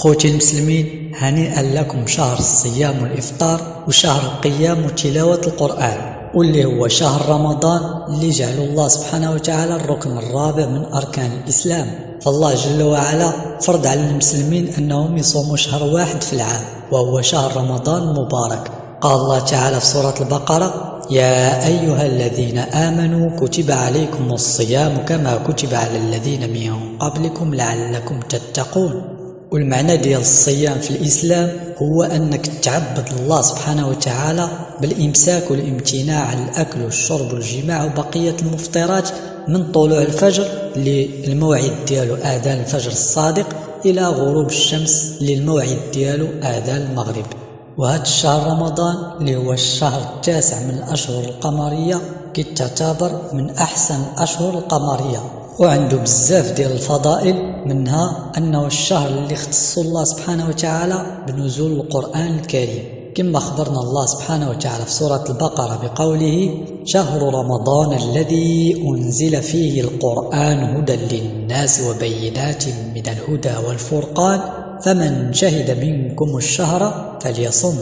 خوتي المسلمين، هنيئا لكم شهر الصيام والإفطار وشهر القيام وتلاوة القرآن، واللي هو شهر رمضان اللي جعله الله سبحانه وتعالى الركن الرابع من أركان الإسلام. فالله جل وعلا فرض على المسلمين أنهم يصوموا شهر واحد في العام، وهو شهر رمضان المبارك. قال الله تعالى في سورة البقرة: يا أيها الذين آمنوا كتب عليكم الصيام كما كتب على الذين من قبلكم لعلكم تتقون. والمعنى ديال الصيام في الإسلام هو أنك تعبد الله سبحانه وتعالى بالإمساك والامتناع عن الأكل والشرب والجماع وبقية المفطرات من طلوع الفجر للموعد ديالو آذان الفجر الصادق إلى غروب الشمس للموعد ديالو آذان المغرب. وهذا الشهر رمضان اللي هو الشهر التاسع من الأشهر القمرية كتعتبر من أحسن الأشهر القمرية، وعنده بزاف ديال الفضائل، منها أنه الشهر اللي اختص الله سبحانه وتعالى بنزول القرآن الكريم، كما أخبرنا الله سبحانه وتعالى في سورة البقرة بقوله: شهر رمضان الذي أنزل فيه القرآن هدى للناس وبينات من الهدى والفرقان فمن شهد منكم الشهر فليصم.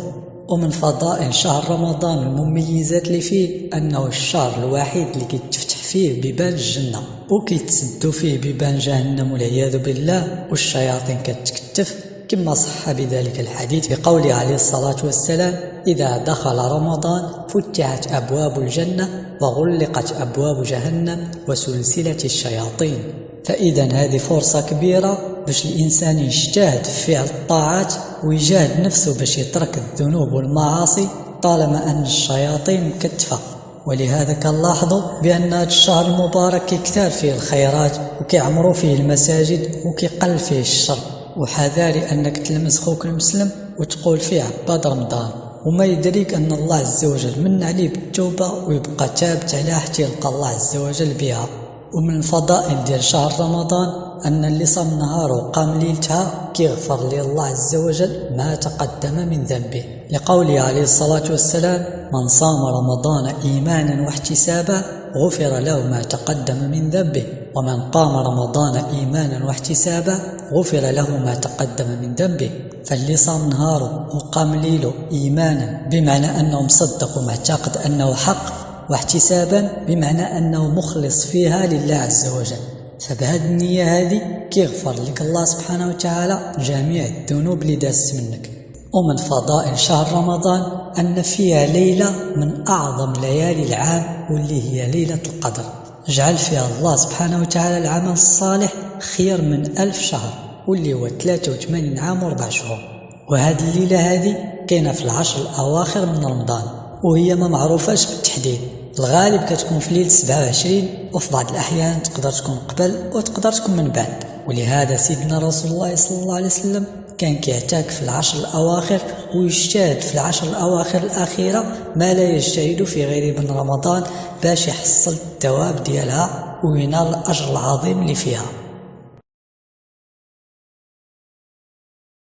ومن فضائل شهر رمضان المميزات اللي فيه أنه الشهر الوحيد اللي كيتفتح فيه بيبان الجنة وكيتسدوا فيه بيبان جهنم والعياذ بالله، والشياطين كتكتف، كما صح بذلك الحديث بقوله عليه الصلاة والسلام: إذا دخل رمضان فتحت أبواب الجنة وغلقت أبواب جهنم وسلسلة الشياطين. فإذا هذه فرصة كبيرة باش الإنسان يجتهد في فعل الطاعات ويجاهد نفسه باش يترك الذنوب والمعاصي طالما أن الشياطين مكتفة. ولهذا كنلاحظوا بأن هذا الشهر المبارك كيكثر فيه الخيرات وكيعمروا فيه المساجد وكيقل فيه الشر. وحذاري أنك تلمس خوك المسلم وتقول فيه عباد رمضان وما يدريك أن الله عز وجل من عليه بالتوبة ويبقى تابت عليها حتى يلقى الله عز وجل بها. ومن الفضائل ديال شهر رمضان أن اللي صام نهار وقام ليلتها كيغفر لي الله عز وجل ما تقدم من ذنبه، لقوله عليه الصلاة والسلام: من صام رمضان إيمانا واحتسابا غفر له ما تقدم من ذنبه، ومن قام رمضان إيمانا واحتسابا غفر له ما تقدم من ذنبه. فاللي صام نهاره وقام ليله إيمانا بمعنى أنه مصدق ومعتقد أنه حق، واحتسابا بمعنى أنه مخلص فيها لله عز وجل، فبهذه النية هذه كيغفر لك الله سبحانه وتعالى جميع الذنوب اللي دازت منك. ومن فضائل شهر رمضان أن فيها ليلة من أعظم ليالي العام واللي هي ليلة القدر، جعل فيها الله سبحانه وتعالى العمل الصالح خير من 1000 شهر، واللي هو 83 عام و4 شهور. وهذه الليلة هذه كاينة في العشر الأواخر من رمضان، وهي ما معروفاش بالتحديد، الغالب كتكون في ليلة 27 وفي بعض الأحيان تقدر تكون قبل وتقدر تكون من بعد. ولهذا سيدنا رسول الله صلى الله عليه وسلم كان كيعتاك في العشر الأواخر ويجتهد في العشر الأواخر الأخيرة ما لا يجتهد في غير من رمضان باش يحصل الثواب ديالها وينال الأجر العظيم اللي فيها.